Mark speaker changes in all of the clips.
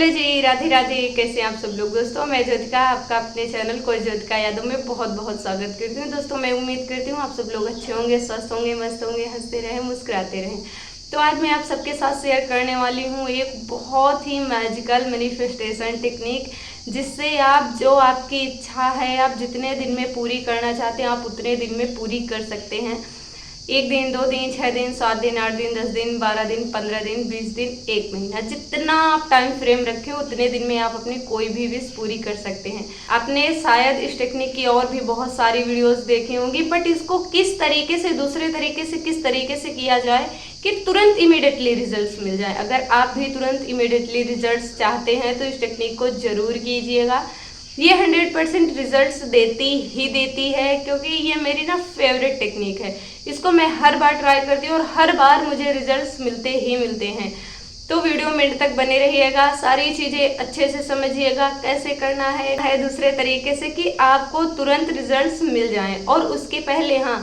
Speaker 1: Hello जी, राधे राधे। कैसे हैं आप सब लोग। दोस्तों मैं ज्योतिका आपका अपने चैनल को ज्योतिका यादों में बहुत बहुत स्वागत करती हूँ। दोस्तों मैं उम्मीद करती हूँ आप सब लोग अच्छे होंगे, स्वस्थ होंगे, मस्त होंगे, हंसते रहें, मुस्कुराते रहें। तो आज मैं आप सबके साथ शेयर करने वाली हूँ एक बहुत ही मैजिकल मैनिफेस्टेशन टेक्निक, जिससे आप जो आपकी इच्छा है आप जितने दिन में पूरी करना चाहते हैं आप उतने दिन में पूरी कर सकते हैं। 1 दिन, 2 दिन, 6 दिन, 7 दिन, 8 दिन, 10 दिन, 12 दिन, 15 दिन, 20 दिन, 1 महीना, जितना आप टाइम फ्रेम रखें उतने दिन में आप अपनी कोई भी विश पूरी कर सकते हैं। आपने शायद इस टेक्निक की और भी बहुत सारी वीडियोस देखी होंगी, बट इसको किस तरीके से, दूसरे तरीके से किस तरीके से किया जाए कि तुरंत इमीडिएटली रिजल्ट्स मिल जाए। अगर आप भी तुरंत इमीडिएटली रिजल्ट्स चाहते हैं तो इस टेक्निक को जरूर कीजिएगा। ये 100% रिजल्ट्स देती ही देती है, क्योंकि ये मेरी ना फेवरेट टेक्निक है। इसको मैं हर बार ट्राई करती हूँ और हर बार मुझे रिजल्ट्स मिलते ही मिलते हैं। तो वीडियो में तक बने रहिएगा, सारी चीज़ें अच्छे से समझिएगा कैसे करना है दूसरे तरीके से कि आपको तुरंत रिजल्ट्स मिल जाएं। और उसके पहले हाँ,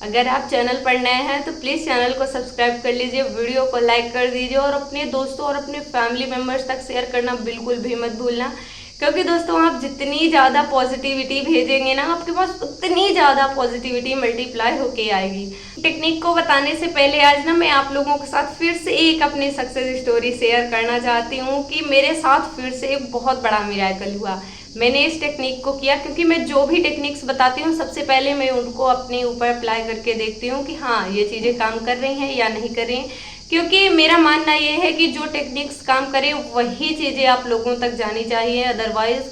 Speaker 1: अगर आप चैनल पर नए हैं तो प्लीज़ चैनल को सब्सक्राइब कर लीजिए, वीडियो को लाइक कर दीजिए और अपने दोस्तों और अपने फैमिली मेम्बर्स तक शेयर करना बिल्कुल भी मत भूलना। क्योंकि दोस्तों आप जितनी ज़्यादा पॉजिटिविटी भेजेंगे ना, आपके पास उतनी ज़्यादा पॉजिटिविटी मल्टीप्लाई होके आएगी। टेक्निक को बताने से पहले आज ना मैं आप लोगों के साथ फिर से एक अपनी सक्सेस स्टोरी शेयर करना चाहती हूँ कि मेरे साथ फिर से एक बहुत बड़ा मिरेकल हुआ। मैंने इस टेक्निक को किया क्योंकि मैं जो भी टेक्निक्स बताती हूँ सबसे पहले मैं उनको अपने ऊपर अप्लाई करके देखती हूँ कि हाँ ये चीज़ें काम कर रही हैं या नहीं कर रही हैं। क्योंकि मेरा मानना ये है कि जो टेक्निक्स काम करे वही चीज़ें आप लोगों तक जानी चाहिए, अदरवाइज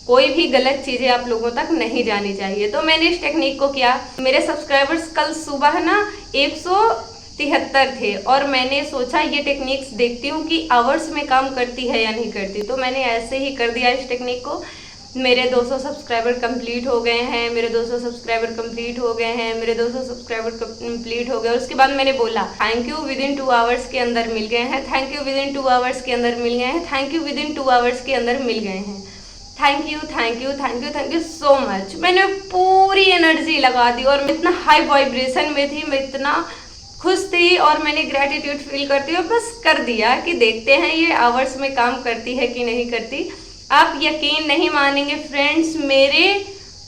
Speaker 1: कोई भी गलत चीज़ें आप लोगों तक नहीं जानी चाहिए। तो मैंने इस टेक्निक को किया। मेरे सब्सक्राइबर्स कल सुबह ना 173 थे और मैंने सोचा ये टेक्निक्स देखती हूँ कि आवर्स में काम करती है या नहीं करती। तो मैंने ऐसे ही कर दिया इस टेक्निक को। मेरे 200 सब्सक्राइबर कंप्लीट हो गए हैं, मेरे 200 सब्सक्राइबर कंप्लीट हो गए हैं, मेरे 200 सब्सक्राइबर कंप्लीट हो गए। उसके बाद मैंने बोला thank you with in 2 hours के अंदर मिल गए हैं, thank you with in 2 hours के अंदर मिल गए हैं, thank you with in 2 hours के अंदर मिल गए हैं, thank you thank you thank you thank you so much. मैंने पूरी एनर्जी लगा दी और मैं इतना हाई वाइब्रेशन में थी, मैं इतना खुश थी और मैंने ग्रेटिट्यूड फील करती हूँ, बस कर दिया कि देखते हैं ये आवर्स में काम करती है कि नहीं करती। आप यकीन नहीं मानेंगे फ्रेंड्स, मेरे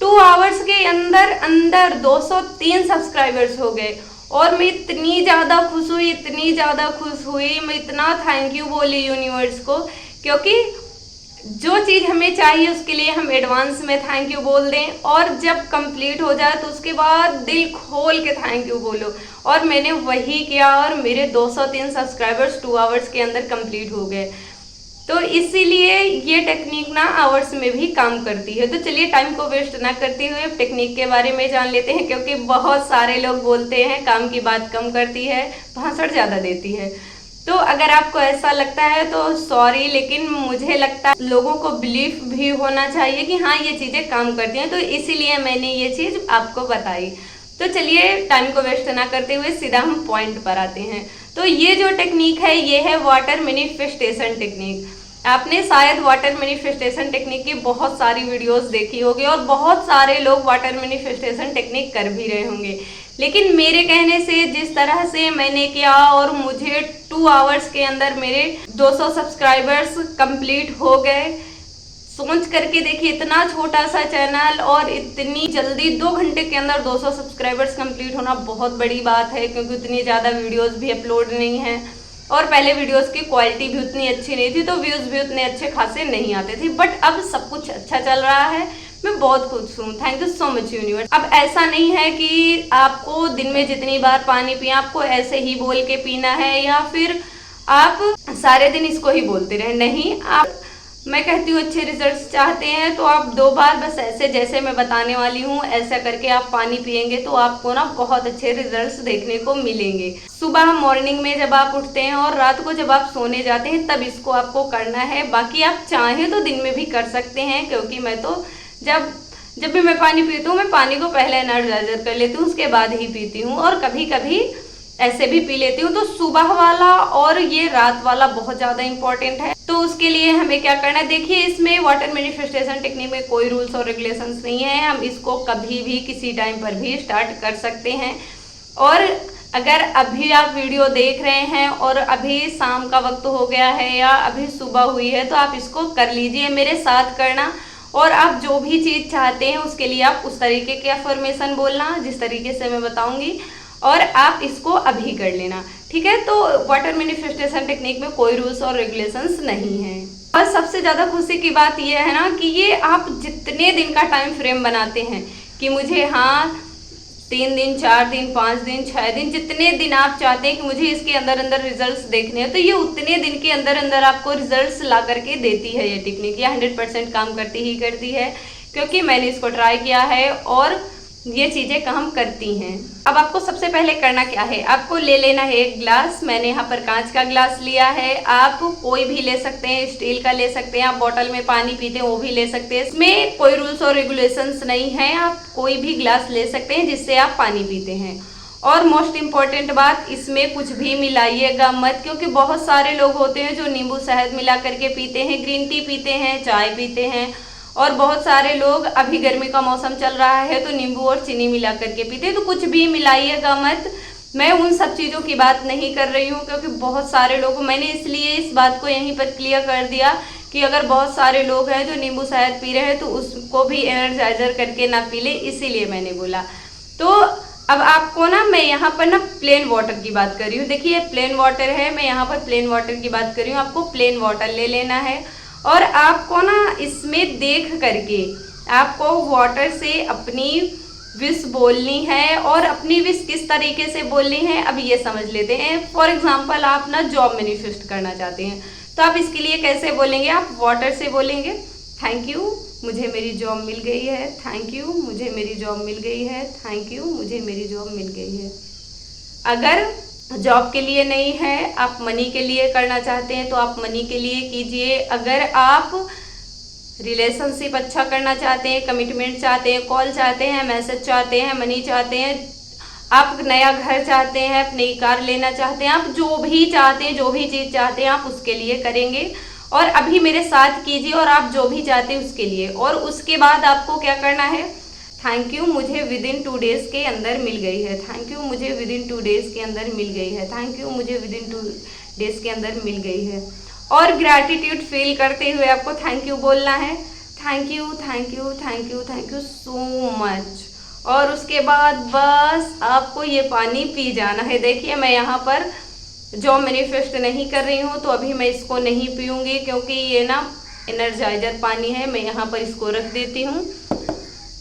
Speaker 1: 2 आवर्स के अंदर 203 सब्सक्राइबर्स हो गए और मैं इतनी ज़्यादा खुश हुई, इतनी ज़्यादा खुश हुई, मैं इतना थैंक यू बोली यूनिवर्स को। क्योंकि जो चीज़ हमें चाहिए उसके लिए हम एडवांस में थैंक यू बोल दें और जब कंप्लीट हो जाए तो उसके बाद दिल खोल के थैंक यू बोलो। और मैंने वही किया और मेरे 203 सब्सक्राइबर्स 2 आवर्स के अंदर कंप्लीट हो गए। तो इसीलिए ये टेक्निक ना आवर्स में भी काम करती है। तो चलिए टाइम को वेस्ट ना करते हुए टेक्निक के बारे में जान लेते हैं, क्योंकि बहुत सारे लोग बोलते हैं काम की बात कम करती है, भाषण ज़्यादा देती है। तो अगर आपको ऐसा लगता है तो सॉरी, लेकिन मुझे लगता है लोगों को बिलीफ भी होना चाहिए कि हाँ ये चीज़ें काम करती हैं। तो इसीलिए मैंने ये चीज़ आपको बताई। तो चलिए टाइम को वेस्ट ना करते हुए सीधा हम पॉइंट पर आते हैं। तो ये जो टेक्निक है ये है वाटर मैनिफेस्टेशन टेक्निक। आपने शायद वाटर मैनिफेस्टेशन टेक्निक की बहुत सारी वीडियोस देखी होगी और बहुत सारे लोग वाटर मैनिफेस्टेशन टेक्निक कर भी रहे होंगे, लेकिन मेरे कहने से जिस तरह से मैंने किया और मुझे 2 आवर्स के अंदर मेरे 200 सब्सक्राइबर्स कंप्लीट हो गए, सोच करके देखिए इतना छोटा सा चैनल और इतनी जल्दी 2 घंटे के अंदर 200 सब्सक्राइबर्स कंप्लीट होना बहुत बड़ी बात है। क्योंकि उतनी ज़्यादा वीडियोस भी अपलोड नहीं हैं और पहले वीडियोस की क्वालिटी भी उतनी अच्छी नहीं थी, तो व्यूज़ भी उतने अच्छे खासे नहीं आते थे। बट अब सब कुछ अच्छा चल रहा है, मैं बहुत खुश हूँ। Thank you so much universe. अब ऐसा नहीं है कि आपको दिन में जितनी बार पानी पिए आपको ऐसे ही बोल के पीना है या फिर आप सारे दिन इसको ही बोलते रहें, नहीं। आप, मैं कहती हूँ अच्छे रिजल्ट्स चाहते हैं तो आप 2 बार बस ऐसे जैसे मैं बताने वाली हूँ ऐसा करके आप पानी पिएंगे तो आपको ना बहुत अच्छे रिजल्ट्स देखने को मिलेंगे। सुबह मॉर्निंग में जब आप उठते हैं और रात को जब आप सोने जाते हैं तब इसको आपको करना है। बाकी आप चाहें तो दिन में भी कर सकते हैं, क्योंकि मैं तो जब भी मैं पानी पीती हूँ मैं पानी को पहले एनर्जाइजर कर लेती हूँ, उसके बाद ही पीती हूँ और कभी कभी ऐसे भी पी लेती हूँ। तो सुबह वाला और ये रात वाला बहुत ज़्यादा इंपॉर्टेंट है। तो उसके लिए हमें क्या करना है, देखिए इसमें वाटर मैनिफेस्टेशन टेक्निक में कोई रूल्स और रेगुलेशंस नहीं है। हम इसको कभी भी किसी टाइम पर भी स्टार्ट कर सकते हैं और अगर अभी आप वीडियो देख रहे हैं और अभी शाम का वक्त हो गया है या अभी सुबह हुई है तो आप इसको कर लीजिए, मेरे साथ करना। और आप जो भी चीज़ चाहते हैं उसके लिए आप उस तरीके के अफर्मेशन बोलना जिस तरीके से मैं बताऊंगी, और आप इसको अभी कर लेना, ठीक है। तो वाटर मैनिफेस्टेशन टेक्निक में कोई रूल्स और रेगुलेशंस नहीं है। और सबसे ज़्यादा खुशी की बात यह है ना कि ये आप जितने दिन का टाइम फ्रेम बनाते हैं कि मुझे 3 दिन, 4 दिन, 5 दिन, 6 दिन, जितने दिन आप चाहते हैं कि मुझे इसके अंदर अंदर रिजल्ट्स देखने हैं, तो ये उतने दिन के अंदर अंदर आपको रिजल्ट्स ला करके देती है। ये टेक्निक ये 100% काम करती है, क्योंकि मैंने इसको ट्राई किया है और ये चीज़ें काम करती हैं। अब आपको सबसे पहले करना क्या है, आपको ले लेना है एक ग्लास। मैंने यहाँ पर कांच का ग्लास लिया है, आप कोई भी ले सकते हैं, स्टील का ले सकते हैं, आप बोतल में पानी पीते हैं वो भी ले सकते हैं। इसमें कोई रूल्स और रेगुलेशंस नहीं है, आप कोई भी ग्लास ले सकते हैं जिससे आप पानी पीते हैं। और मोस्ट इम्पॉर्टेंट बात, इसमें कुछ भी मिलाइएगा मत, क्योंकि बहुत सारे लोग होते हैं जो नींबू शहद मिला करके पीते हैं, ग्रीन टी पीते हैं, चाय पीते हैं, और बहुत सारे लोग अभी गर्मी का मौसम चल रहा है तो नींबू और चीनी मिला करके पीते हैं। तो कुछ भी मिलाइएगा मत। मैं उन सब चीज़ों की बात नहीं कर रही हूँ, क्योंकि बहुत सारे लोग, मैंने इसलिए इस बात को यहीं पर क्लियर कर दिया कि अगर बहुत सारे लोग हैं जो नींबू शहद पी रहे हैं तो उसको भी एनर्जाइजर करके ना पी ले, इसीलिए मैंने बोला। तो अब आपको ना, मैं यहाँ पर ना प्लेन वाटर की बात कर रही हूँ। देखिए प्लेन वाटर है, मैं यहाँ पर प्लेन वाटर की बात कर रही हूँ। आपको प्लेन वाटर ले लेना है और आपको ना इसमें देख करके आपको वाटर से अपनी विश बोलनी है। और अपनी विश किस तरीके से बोलनी है अब ये समझ लेते हैं। फॉर एग्जांपल आप ना जॉब मैनिफेस्ट करना चाहते हैं तो आप इसके लिए कैसे बोलेंगे, आप वाटर से बोलेंगे, थैंक यू मुझे मेरी जॉब मिल गई है, थैंक यू मुझे मेरी जॉब मिल गई है, थैंक यू मुझे मेरी जॉब मिल गई है। अगर जॉब के लिए नहीं है, आप मनी के लिए करना चाहते हैं तो आप मनी के लिए कीजिए। अगर आप रिलेशनशिप अच्छा करना चाहते हैं, कमिटमेंट चाहते हैं, कॉल चाहते हैं, मैसेज चाहते हैं, मनी चाहते हैं, आप नया घर चाहते हैं, आप नई कार लेना चाहते हैं, आप जो भी चाहते हैं, जो भी चीज़ चाहते हैं आप उसके लिए करेंगे। और अभी मेरे साथ कीजिए और आप जो भी चाहते हैं उसके लिए। और उसके बाद आपको क्या करना है, थैंक यू मुझे विदिन 2 डेज़ के अंदर मिल गई है, थैंक यू मुझे विदिन 2 डेज़ के अंदर मिल गई है, थैंक यू मुझे विदिन 2 डेज़ के अंदर मिल गई है। और ग्रैटिट्यूड फील करते हुए आपको थैंक यू बोलना है, thank you thank you thank you thank you so much. और उसके बाद बस आपको ये पानी पी जाना है। देखिए मैं यहाँ पर जो मैनिफेस्ट नहीं कर रही हूँ तो अभी मैं इसको नहीं पीऊँगी, क्योंकि ये ना एनर्जाइजर पानी है। मैं यहाँ पर इसको रख देती हूँ।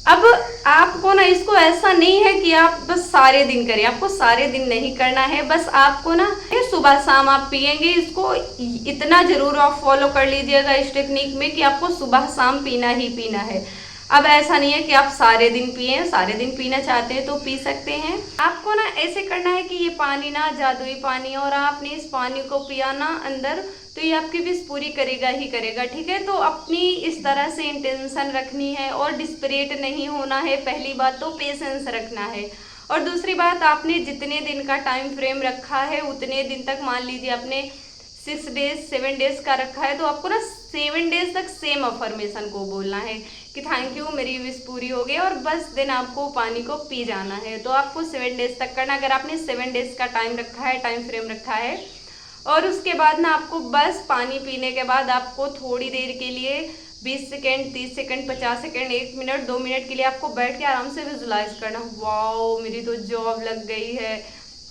Speaker 1: अब आपको ना इसको ऐसा नहीं है कि आप बस सारे दिन करें, आपको सारे दिन नहीं करना है। बस आपको ना सुबह शाम आप पिएंगे, इसको इतना ज़रूर आप फॉलो कर लीजिएगा इस टेक्निक में कि आपको सुबह शाम पीना ही पीना है। अब ऐसा नहीं है कि आप सारे दिन पिए, सारे दिन पीना चाहते हैं तो पी सकते हैं। आपको ना ऐसे करना है कि ये पानी ना जादुई पानी है और आपने इस पानी को पिया ना अंदर तो ये आपकी विश पूरी करेगा ही करेगा, ठीक है। तो अपनी इस तरह से इंटेंशन रखनी है और डिस्परेट नहीं होना है। पहली बात तो पेशेंस रखना है, और दूसरी बात आपने जितने दिन का टाइम फ्रेम रखा है उतने दिन तक, मान लीजिए आपने 6 डेज 7 डेज का रखा है तो आपको ना 7 डेज तक सेम अफर्मेशन को बोलना है कि थैंक यू मेरी विश पूरी हो गई, और बस दिन आपको पानी को पी जाना है। तो आपको 7 डेज तक करना। अगर आपने 7 डेज का टाइम रखा है, टाइम फ्रेम रखा है, और उसके बाद ना आपको बस पानी पीने के बाद आपको थोड़ी देर के लिए 20 second 30 second 50 second 1 minute 2 minute के लिए आपको बैठ के आराम से विजुलाइज करना, वाओ मेरी तो जॉब लग गई है,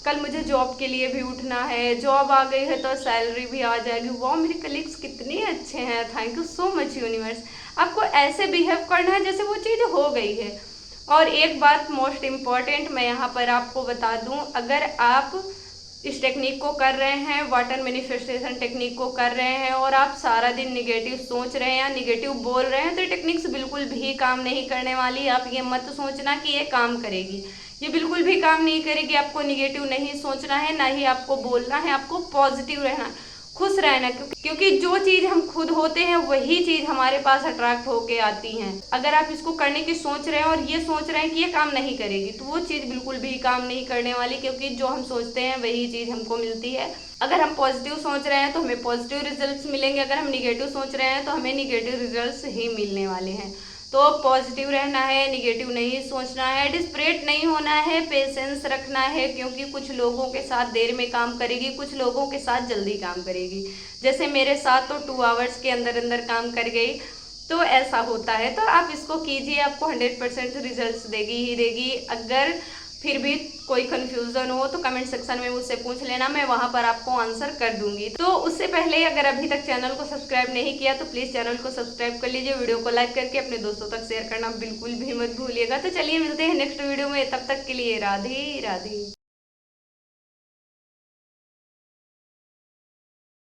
Speaker 1: कल मुझे जॉब के लिए भी उठना है, जॉब आ गई है तो सैलरी भी आ जाएगी, वाओ मेरे कलीग्स कितने अच्छे हैं, thank you so much universe. आपको ऐसे बिहेव करना है जैसे वो चीज़ हो गई है। और एक बात मोस्ट इम्पॉर्टेंट मैं यहाँ पर आपको बता दूँ, अगर आप इस टेक्निक को कर रहे हैं, वाटर मैनिफेस्टेशन टेक्निक को कर रहे हैं, और आप सारा दिन निगेटिव सोच रहे हैं या निगेटिव बोल रहे हैं, तो ये टेक्निक्स बिल्कुल भी काम नहीं करने वाली। आप ये मत सोचना कि ये काम करेगी, ये बिल्कुल भी काम नहीं करेगी। आपको निगेटिव नहीं सोचना है, ना ही आपको बोलना है, आपको पॉजिटिव रहना, खुश रहना, क्योंकि जो चीज़ हम खुद होते हैं वही चीज़ हमारे पास अट्रैक्ट होके आती हैं। अगर आप इसको करने की सोच रहे हैं और ये सोच रहे हैं कि ये काम नहीं करेगी, तो वो चीज़ बिल्कुल भी काम नहीं करने वाली, क्योंकि जो हम सोचते हैं वही चीज़ हमको मिलती है। अगर हम पॉजिटिव सोच रहे हैं तो हमें पॉजिटिव रिजल्ट्स मिलेंगे, अगर हम निगेटिव सोच रहे हैं तो हमें निगेटिव रिजल्ट्स ही मिलने वाले हैं। तो पॉजिटिव रहना है, निगेटिव नहीं सोचना है, डिस्परेट नहीं होना है, पेशेंस रखना है, क्योंकि कुछ लोगों के साथ देर में काम करेगी, कुछ लोगों के साथ जल्दी काम करेगी। जैसे मेरे साथ तो 2 आवर्स के अंदर अंदर काम कर गई, तो ऐसा होता है। तो आप इसको कीजिए, आपको 100% रिजल्ट्स देगी ही देगी। अगर फिर भी कोई कंफ्यूजन हो तो कमेंट सेक्शन में मुझसे पूछ लेना, मैं वहां पर आपको आंसर कर दूंगी। तो उससे पहले अगर अभी तक चैनल को सब्सक्राइब नहीं किया तो प्लीज चैनल को सब्सक्राइब कर लीजिए, वीडियो को लाइक करके अपने दोस्तों तक शेयर करना बिल्कुल भी मत भूलिएगा। तो चलिए मिलते हैं नेक्स्ट वीडियो में, तब तक के लिए राधे राधे।